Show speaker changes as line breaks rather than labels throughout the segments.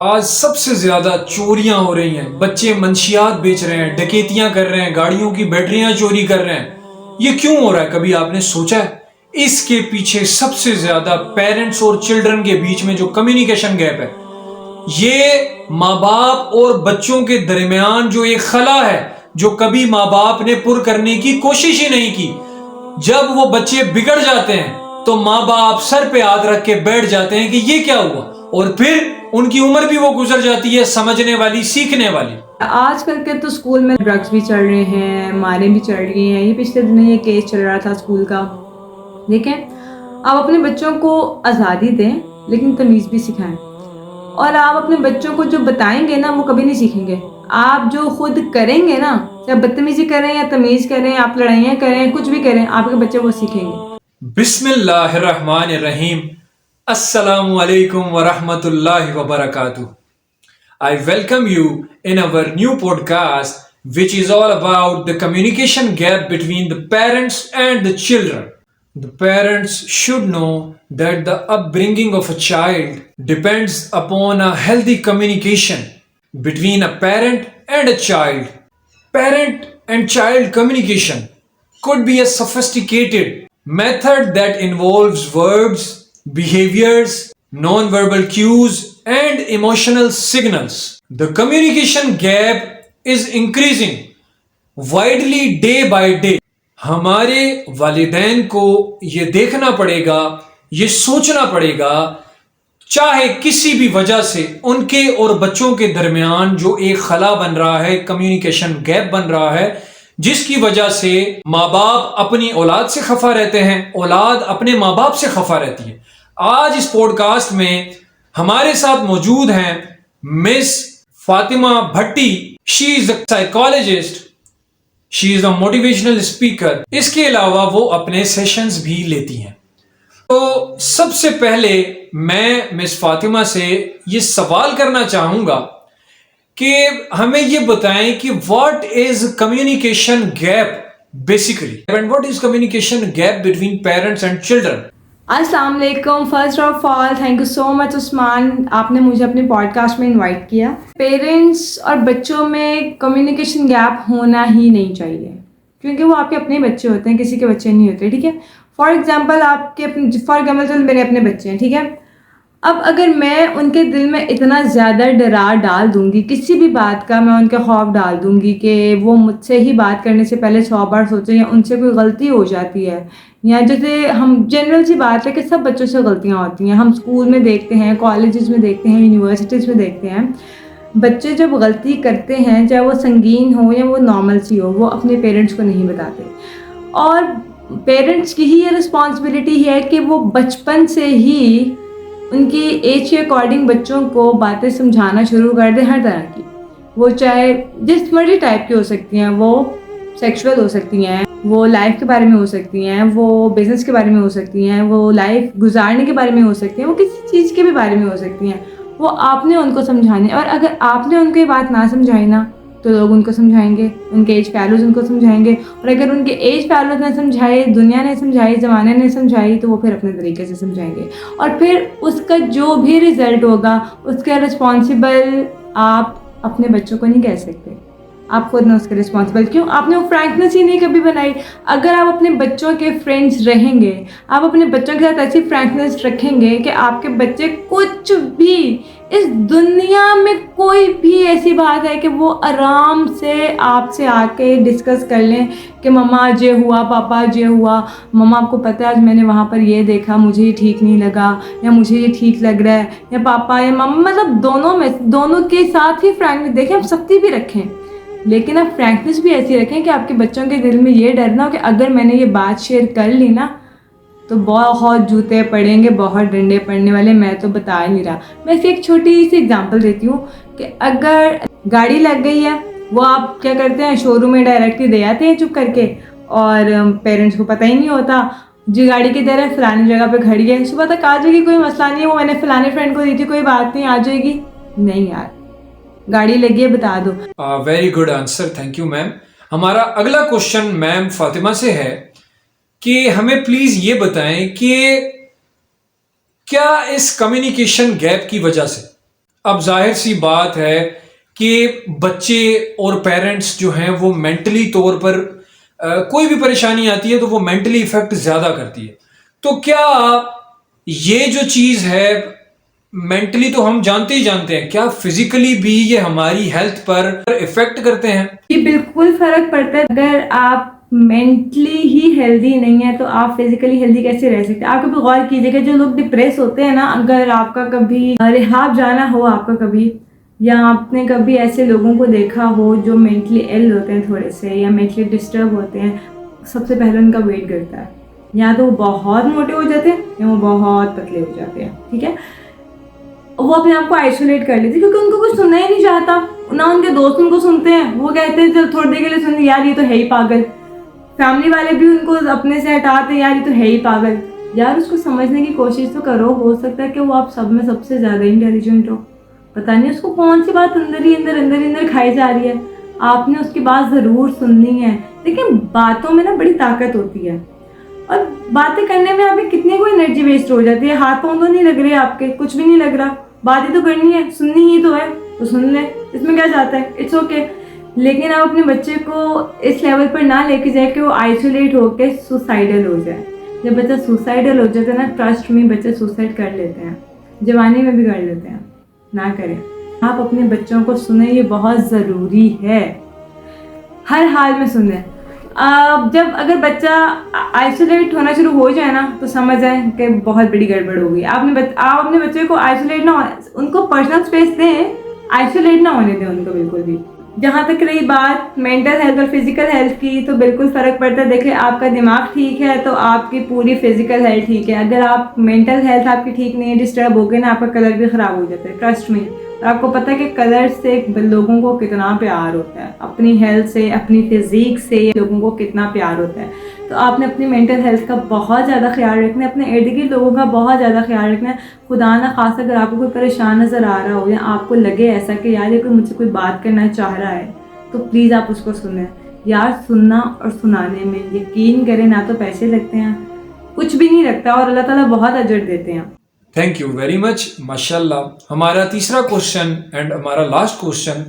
आज सबसे ज्यादा चोरियां हो रही हैं। बच्चे मंशियात बेच रहे हैं, डकैतियां कर रहे हैं, गाड़ियों की बैटरियां चोरी कर रहे हैं। ये क्यों हो रहा है, कभी आपने सोचा है? इसके पीछे सबसे ज्यादा पेरेंट्स और चिल्ड्रन के बीच में जो कम्युनिकेशन गैप है, ये माँ बाप और बच्चों के दरमियान जो एक खला है, जो कभी माँ बाप ने पुर करने की कोशिश ही नहीं की। जब वो बच्चे बिगड़ जाते हैं तो माँ बाप सर पे हाथ रख के बैठ जाते हैं कि ये क्या हुआ, और फिर उनकी उम्र भी वो गुजर जाती है समझने वाली, सीखने वाली।
आजकल के तो स्कूल में ड्रग्स भी चल रहे हैं, मारें भी चल रही हैं। ये पिछले दिनों ये केस चल रहा था स्कूल का। देखें, आप अपने बच्चों को आज़ादी दें लेकिन तमीज़ भी सिखाएं। और आप अपने बच्चों को जो बताएंगे ना, वो कभी नहीं सीखेंगे। आप जो खुद करेंगे ना, चाहे बदतमीज़ी करें या तमीज़ करें, आप लड़ाइयाँ करें, कुछ भी करें, आपके बच्चे वो सीखेंगे।
बिस्मिल्लाहिर्रहमानिर्रहीम। अस्सलामु अलैकुम वरहमतुल्लाहि वबरकातुह। I welcome you in our new podcast, which is all about the communication gap between the parents and the children. The parents should know that the upbringing of a child depends upon a healthy communication between a parent and a child. Parent and child communication could be a sophisticated method that involves words, behaviors, non-verbal cues, and emotional signals. The communication gap is increasing widely day by day. हमारे वालिदैन को ये देखना पड़ेगा, ये सोचना पड़ेगा, चाहे किसी भी वजह से उनके और बच्चों के दरमियान जो एक खला बन रहा है, कम्युनिकेशन गैप बन रहा है, जिसकी वजह से माँ बाप अपनी औलाद से खफा रहते हैं, औलाद अपने माँ बाप से खफा रहती है। आज इस पॉडकास्ट में हमारे साथ मौजूद हैं miss Fatima Bhatti. She is a psychologist, she is a motivational speaker. इसके अलावा वो अपने सेशंस भी लेती हैं। तो सबसे पहले मैं मिस फातिमा से ये सवाल करना चाहूंगा कि हमें ये बताएं कि what is communication gap basically, and what is communication gap between parents and children.
अस्सलाम वालेकुम। First of all thank you so much Usman, आपने मुझे अपने पॉडकास्ट में इनवाइट किया। पेरेंट्स और बच्चों में कम्युनिकेशन गैप होना ही नहीं चाहिए, क्योंकि वो आपके अपने बच्चे होते हैं, किसी के बच्चे नहीं होते। ठीक है, फॉर एग्जांपल मेरे अपने बच्चे हैं, ठीक है। अब अगर मैं उनके दिल में इतना ज़्यादा डरा डाल दूंगी, किसी भी बात का मैं उनके खौफ डाल दूंगी कि वो मुझसे ही बात करने से पहले 100 बार सोचें, या उनसे कोई गलती हो जाती है, या जैसे हम जनरल सी बात है कि सब बच्चों से गलतियां होती हैं। हम स्कूल में देखते हैं, कॉलेजेस में देखते हैं, यूनिवर्सिटीज़ में देखते हैं, बच्चे जब गलती करते हैं, चाहे वो संगीन हो या वो नॉर्मल सी हो, वो अपने पेरेंट्स को नहीं बताते। और पेरेंट्स की ही ये रिस्पॉन्सिबिलिटी है कि वो बचपन से ही उनकी एज के अकॉर्डिंग बच्चों को बातें समझाना शुरू कर दे, हर तरह की। वो चाहे जिस मर्जी टाइप की हो सकती हैं, वो सेक्सुअल हो सकती हैं, वो लाइफ के बारे में हो सकती हैं, वो बिजनेस के बारे में हो सकती हैं, वो लाइफ गुजारने के बारे में हो सकती हैं, वो किसी चीज़ के भी बारे में हो सकती हैं। वो आपने उनको समझाने, और अगर आपने उनको ये बात ना समझाई ना, तो लोग उनको समझाएंगे, उनके एज फैलोज उनको समझाएंगे। और अगर उनके एज फैलोज ने समझाए, दुनिया ने समझाई, ज़माने ने समझाई, तो वो फिर अपने तरीके से समझाएंगे। और फिर उसका जो भी रिज़ल्ट होगा, उसका रिस्पॉन्सिबल आप अपने बच्चों को नहीं कह सकते। आप खुद ना उसके रिस्पॉन्सिबल। क्यों? आपने वो फ्रैंकनेस ही नहीं कभी बनाई। अगर आप अपने बच्चों के फ्रेंड्स रहेंगे, आप अपने बच्चों के साथ ऐसी फ्रैंकनेस रखेंगे कि आपके बच्चे कुछ भी, इस दुनिया में कोई भी ऐसी बात है कि वो आराम से आपसे आके डिस्कस कर लें कि मम्मा आज ये हुआ, पापा आज ये हुआ, मम्मा आपको पता है आज मैंने वहाँ पर ये देखा, मुझे ये ठीक नहीं लगा, या मुझे ये ठीक लग रहा है, या पापा या मम्मा, मतलब दोनों के साथ ही फ्रैंकनेस। देखें, आप सख्ती भी रखें, लेकिन आप फ्रैंकनेस भी ऐसी रखें कि आपके बच्चों के दिल में ये डर ना हो कि अगर मैंने ये बात शेयर कर ली ना, तो बहुत जूते पड़ेंगे, बहुत डंडे पड़ने वाले। मैं तो बता नहीं रहा। मैं इसे एक छोटी सी एग्जांपल देती हूँ कि अगर गाड़ी लग गई है, वो आप क्या करते हैं, शोरूम में डायरेक्टली दे आते हैं चुप करके, और पेरेंट्स को पता ही नहीं होता जी गाड़ी की तरह फलानी जगह पे खड़ी है, सुबह तक आ जाएगी, कोई मसला नहीं है, वो मैंने फलाने फ्रेंड को दी थी, कोई बात नहीं, आ जाएगी। नहीं यार, गाड़ी लगी है, बता दो।
Very good answer, thank you ma'am. हमारा अगला क्वेश्चन मैम फातिमा से है कि हमें प्लीज ये बताएं कि क्या इस कम्युनिकेशन गैप की वजह से अब जाहिर सी बात है कि बच्चे और पेरेंट्स जो हैं वो मेंटली तौर पर कोई भी परेशानी आती है तो वो मेंटली इफेक्ट ज़्यादा करती है। तो क्या ये जो चीज़ है, मेंटली तो हम जानते ही जानते हैं, क्या फिजिकली भी ये हमारी हेल्थ पर इफेक्ट करते हैं?
ये बिल्कुल फर्क पड़ता है। अगर आप मेंटली ही हेल्दी नहीं है तो आप फिजिकली हेल्दी कैसे रह सकते हैं? आप कभी गौर कीजिएगा, जो लोग डिप्रेस होते हैं ना, अगर आपका कभी रिहाब जाना हो आपका कभी, या आपने कभी ऐसे लोगों को देखा हो जो मेंटली इल होते हैं थोड़े से, या मेंटली डिस्टर्ब होते हैं, सबसे पहले उनका वेट गिरता है। या तो वो बहुत मोटे हो जाते हैं या वो बहुत पतले हो जाते हैं, ठीक है। वो अपने आप को आइसोलेट कर लेते हैं क्योंकि उनको कुछ सुनना ही नहीं चाहता ना। उनके दोस्त उनको सुनते हैं, वो कहते हैं चल थोड़ी देर के लिए सुन, यार ये तो है ही पागल। फैमिली वाले भी उनको अपने से हटाते हैं, यार ये तो है ही पागल। यार उसको समझने की कोशिश तो करो, हो सकता है कि वो आप सब में सबसे ज़्यादा इंटेलिजेंट हो। पता नहीं उसको कौन सी बात अंदर खाई जा रही है। आपने उसकी बात ज़रूर सुननी है। देखिए, बातों में ना बड़ी ताकत होती है, और बातें करने में आपकी कितनी कोई एनर्जी वेस्ट हो जाती है। हाथ पाँव तो नहीं लग रहे आपके, कुछ भी नहीं लग रहा, बातें तो करनी है, सुननी ही तो है, तो सुन ले, इसमें क्या जाता है, इट्स ओके। लेकिन आप अपने बच्चे को इस लेवल पर ना लेके जाए कि वो आइसोलेट होकर सुसाइडल हो जाए। जब बच्चा सुसाइडल हो जाता है ना, ट्रस्ट में बच्चे सुसाइड कर लेते हैं, जवानी में भी कर लेते हैं। ना करें। आप अपने बच्चों को सुने, ये बहुत ज़रूरी है, हर हाल में सुने। जब अगर बच्चा आइसोलेट होना शुरू हो जाए ना, तो समझ जाए कि बहुत बड़ी गड़बड़ हो गई। आप अपने बच्चे को आइसोलेट ना, उनको पर्सनल स्पेस दें, आइसोलेट ना होने दें उनको बिल्कुल भी। जहाँ तक रही बात मेंटल हेल्थ और फिजिकल हेल्थ की, तो बिल्कुल फ़र्क पड़ता है। देखिए, आपका दिमाग ठीक है तो आपकी पूरी फिजिकल हेल्थ ठीक है। अगर आप मेंटल हेल्थ आपकी ठीक नहीं है, डिस्टर्ब हो गए ना, आपका कलर भी ख़राब हो जाता है, ट्रस्ट में। और आपको पता है कि कलर से लोगों को कितना प्यार होता है, अपनी हेल्थ से, अपनी फिजिक से लोगों को कितना प्यार होता है। तो आपने अपनी मेंटल हेल्थ का बहुत ज़्यादा ख्याल रखना है, अपने इर्द गिर्द लोगों का बहुत ज़्यादा ख्याल रखना है। खुदा ना खास अगर आपको कोई परेशान नज़र आ रहा हो, या आपको लगे ऐसा कि यार ये कोई मुझसे कोई बात करना चाह रहा है, तो प्लीज़ आप उसको सुनें। यार, सुनना और सुनाने में यकीन करें, ना तो पैसे लगते हैं, कुछ भी नहीं लगता, और अल्लाह ताला बहुत अजर देते हैं।
थैंक यू वेरी मच, माशाल्लाह। हमारा तीसरा क्वेश्चन एंड हमारा लास्ट क्वेश्चन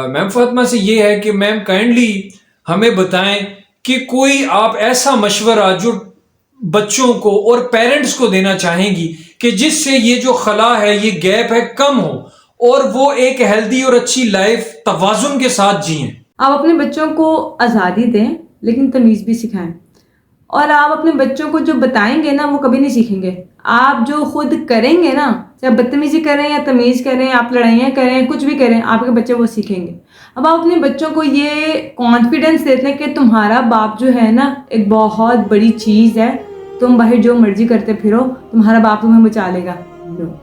मैम फातिमा से ये है कि मैम काइंडली हमें बताएं कि कोई आप ऐसा मशवरा जो बच्चों को और पेरेंट्स को देना चाहेंगी कि जिससे ये जो खला है, ये गैप है, कम हो और वो एक हेल्दी और अच्छी लाइफ तवाजुन के साथ जिएं।
आप अपने बच्चों को आज़ादी दें, लेकिन तमीज़ भी सिखाएं। और आप अपने बच्चों को जो बताएंगे ना, वो कभी नहीं सीखेंगे। आप जो खुद करेंगे ना, चाहे बदतमीजी करें या तमीज़ करें, आप लड़ाइयाँ करें, कुछ भी करें, आपके बच्चे वो सीखेंगे। अब आप अपने बच्चों को ये कॉन्फिडेंस देते हैं कि तुम्हारा बाप जो है ना, एक बहुत बड़ी चीज़ है, तुम बाहर जो मर्जी करते फिरो, तुम्हारा बाप तुम्हें बचा लेगा। नो,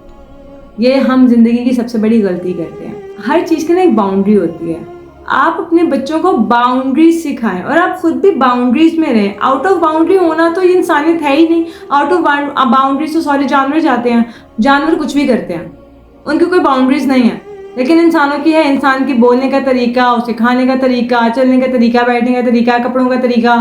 ये हम जिंदगी की सबसे बड़ी गलती करते हैं। हर चीज़ की ना एक बाउंड्री होती है। आप अपने बच्चों को बाउंड्रीज सिखाएं और आप खुद भी बाउंड्रीज में रहें। आउट ऑफ बाउंड्री होना तो ये इंसानियत है ही नहीं। आउट ऑफ बाउंड्रीज तो सारे जानवर जाते हैं, जानवर कुछ भी करते हैं, उनकी कोई बाउंड्रीज नहीं है। लेकिन इंसानों की है। इंसान की बोलने का तरीका, उसे खाने का तरीका, चलने का तरीका, बैठने का तरीका, कपड़ों का तरीका,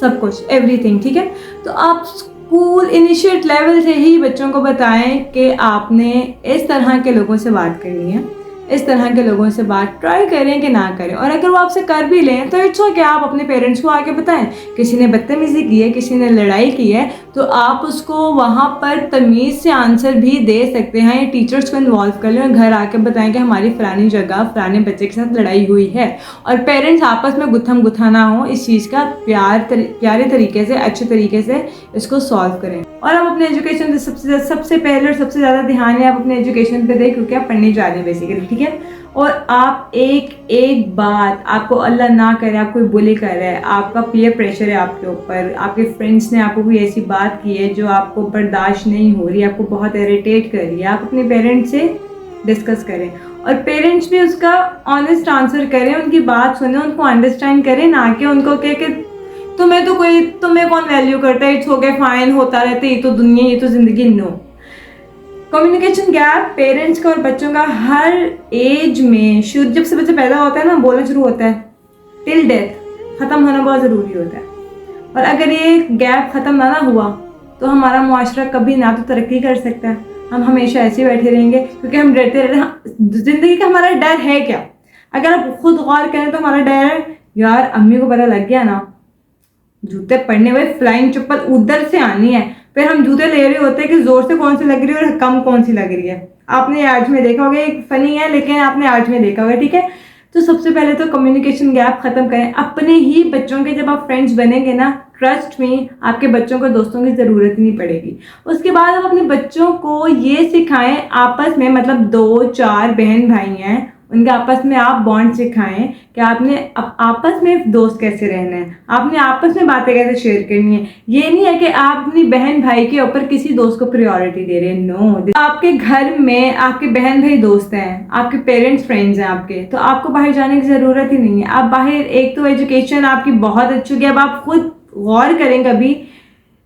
सब कुछ, एवरीथिंग, ठीक है। तो आप स्कूल इनिशिएट लेवल से ही बच्चों को बताएं कि आपने इस तरह के लोगों से बात करनी है, इस तरह के लोगों से बात ट्राई करें कि ना करें। और अगर वो आपसे कर भी लें तो इट्स ओके, आप अपने पेरेंट्स को आके बताएं। किसी ने बदतमीजी की है, किसी ने लड़ाई की है, तो आप उसको वहाँ पर तमीज़ से आंसर भी दे सकते हैं, या टीचर्स को इन्वॉल्व कर लें और घर आके बताएं कि हमारी फ़लानी जगह फ़लाने बच्चे के साथ लड़ाई हुई है। और पेरेंट्स आपस में गुत्थम गुत्था ना हो, इस चीज़ का प्यारे तरीके से, अच्छे तरीके से इसको सॉल्व करें। और आप अपने एजुकेशन से सबसे पहले और सबसे ज़्यादा ध्यान है आप अपने एजुकेशन पे दें, क्योंकि आप पढ़ने जा रहे हैं बेसिकली, ठीक है। और आप एक बात, आपको अल्लाह ना करे आप कोई बुली कर रहा है, आपका पीयर प्रेशर है आपके ऊपर, आपके फ्रेंड्स ने आपको कोई ऐसी बात की है जो आपको बर्दाश्त नहीं हो रही, आपको बहुत इरिटेट कर रही है, आप अपने पेरेंट्स से डिस्कस करें और पेरेंट्स भी उसका ऑनेस्ट आंसर करें, उनकी बात सुने, उनको अंडरस्टैंड करें, ना कि उनको कह के तुम्हें कौन वैल्यू करता है, इट्स ओके, फाइन, होता रहता है, ये तो दुनिया, ये तो ज़िंदगी। नो, कम्युनिकेशन गैप पेरेंट्स का और बच्चों का हर एज में, जब से बच्चा पैदा होता है ना, बोलना शुरू होता है, टिल डेथ ख़त्म होना बहुत ज़रूरी होता है। और अगर ये गैप ख़त्म ना हुआ तो हमारा मुआशरा कभी ना तो तरक्की कर सकता है, हम हमेशा ऐसे ही बैठे रहेंगे क्योंकि हम डरते रहते। ज़िंदगी का हमारा डर है क्या? अगर आप खुद गौर करें तो हमारा डर है, यार अम्मी को पता लग गया ना, जूते पड़ने हुए, फ्लाइंग चप्पल उधर से आनी है, फिर हम जूते ले रहे होते हैं कि जोर से कौन सी लग रही है और कम कौन सी लग रही है। आपने आज में देखा होगा, एक फनी है लेकिन आपने आज में देखा होगा, ठीक है। तो सबसे पहले तो कम्युनिकेशन गैप खत्म करें अपने ही बच्चों के। जब आप फ्रेंड्स बनेंगे ना, ट्रस्ट में आपके बच्चों को दोस्तों की ज़रूरत नहीं पड़ेगी। उसके बाद आप अपने बच्चों को ये सिखाएं आपस में, मतलब 2-4 बहन भाई हैं, उनके आपस में आप बॉन्ड सिखाएं कि आपने आपस में दोस्त कैसे रहना है, आपने आपस में बातें कैसे शेयर करनी है। ये नहीं है कि आप अपनी बहन भाई के ऊपर किसी दोस्त को प्रायोरिटी दे रहे हैं। नो, आपके घर में आपके बहन भाई दोस्त हैं, आपके पेरेंट्स फ्रेंड्स हैं आपके, तो आपको बाहर जाने की ज़रूरत ही नहीं है। आप बाहर, एक तो एजुकेशन आपकी बहुत अच्छी होगी। अब आप खुद गौर करें कभी,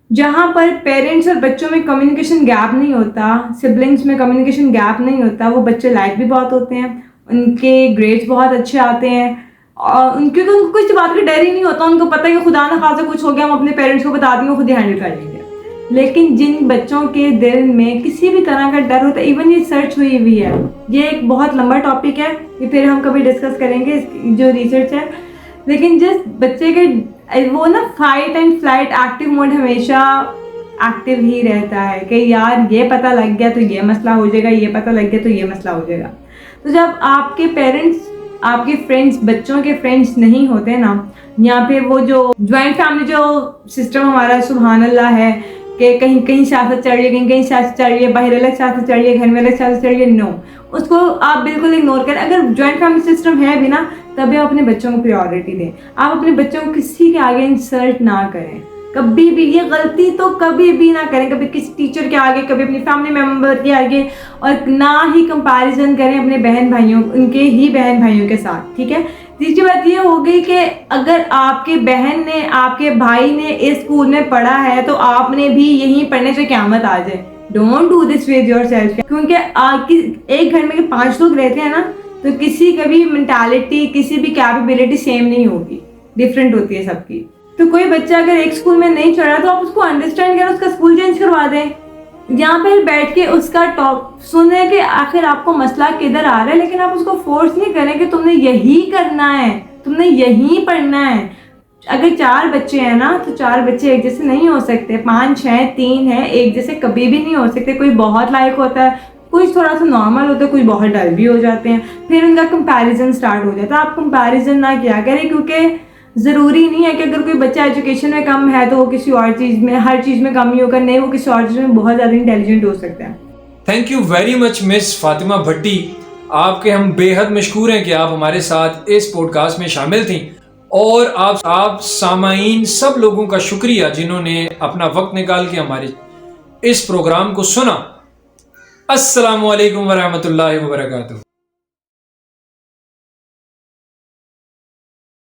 जहाँ पर पेरेंट्स और बच्चों में कम्युनिकेशन गैप नहीं होता, सिबलिंग्स में कम्युनिकेशन गैप नहीं होता, वो बच्चे लाइक भी बहुत होते हैं, उनके ग्रेड्स बहुत अच्छे आते हैं, और उनको कुछ बात का डर ही नहीं होता। उनको पता है कि खुदा ना खासा कुछ हो गया, हम अपने पेरेंट्स को बता देंगे, खुद ही हैंडल कर लेंगे। लेकिन जिन बच्चों के दिल में किसी भी तरह का डर होता है, इवन ये सर्च हुई हुई है, ये एक बहुत लंबा टॉपिक है, ये फिर हम कभी डिस्कस करेंगे जो रिसर्च है। लेकिन जिस बच्चे के वो ना fight and flight active mode हमेशा एक्टिव ही रहता है कि यार ये पता लग गया तो ये मसला हो जाएगा, ये पता लग गया तो ये मसला हो जाएगा। तो जब आपके पेरेंट्स, आपके फ्रेंड्स, बच्चों के फ्रेंड्स नहीं होते ना, या फिर वो जो ज्वाइंट फैमिली जो सिस्टम हमारा सुभान अल्लाह है कि कहीं कहीं सियासत चल रही है, कहीं कहीं सियासत चल रही है, बाहर अलग सियासत चल रही है, घर में अलग सियासत चल रही है, नो, उसको आप बिल्कुल इग्नोर करें। अगर ज्वाइंट फैमिली सिस्टम है भी ना, तभी आप अपने बच्चों को प्रायोरिटी दें। आप अपने बच्चों को किसी के आगे इंसल्ट ना करें, कभी भी। ये गलती तो कभी भी ना करें, कभी किसी टीचर के आगे, कभी अपनी फैमिली मेम्बर के आगे, और ना ही कंपैरिजन करें अपने बहन भाइयों, उनके ही बहन भाइयों के साथ, ठीक है। तीसरी बात ये हो गई कि अगर आपके बहन ने, आपके भाई ने इस स्कूल में पढ़ा है तो आपने भी यहीं पढ़ने से क़यामत आ जाए। Don't do this with yourself, क्योंकि एक घर में 5 लोग रहते हैं ना, तो किसी का भी मेंटालिटी, किसी भी कैपेबिलिटी सेम नहीं होगी, डिफरेंट होती है सबकी। तो कोई बच्चा अगर एक स्कूल में नहीं चढ़ा तो आप उसको अंडरस्टैंड करें, उसका स्कूल चेंज करवा दें, यहाँ पे बैठ के उसका टॉप सुने कि आखिर आपको मसला किधर आ रहा है, लेकिन आप उसको फोर्स नहीं करें कि तुमने यही करना है, तुमने यही पढ़ना है। अगर 4 बच्चे हैं ना, तो 4 बच्चे एक जैसे नहीं हो सकते, 5 6 3 है, एक जैसे कभी भी नहीं हो सकते। कोई बहुत लायक होता है, कोई थोड़ा सा नॉर्मल होता है, कोई बहुत डल भी हो जाते हैं, फिर उनका कंपैरिजन स्टार्ट हो जाता है। आप कंपैरिजन ना किया करें, क्योंकि ज़रूरी नहीं है कि अगर कोई बच्चा एजुकेशन में कम है तो वो किसी और चीज़ में, हर चीज़ में कम ही होकर, नहीं, वो किसी और चीज़ में बहुत ज़्यादा इंटेलिजेंट हो सकता है।
Thank you very much miss Fatima Bhatti, आपके हम बेहद मशकूर हैं कि आप हमारे साथ इस पॉडकास्ट में शामिल थीं, और आप सामाईन सब लोगों का शुक्रिया जिन्होंने अपना वक्त निकाल के हमारे इस प्रोग्राम को सुना। अस्सलामु अलैकुम वरहमतुल्लाहि वबरकातुहू।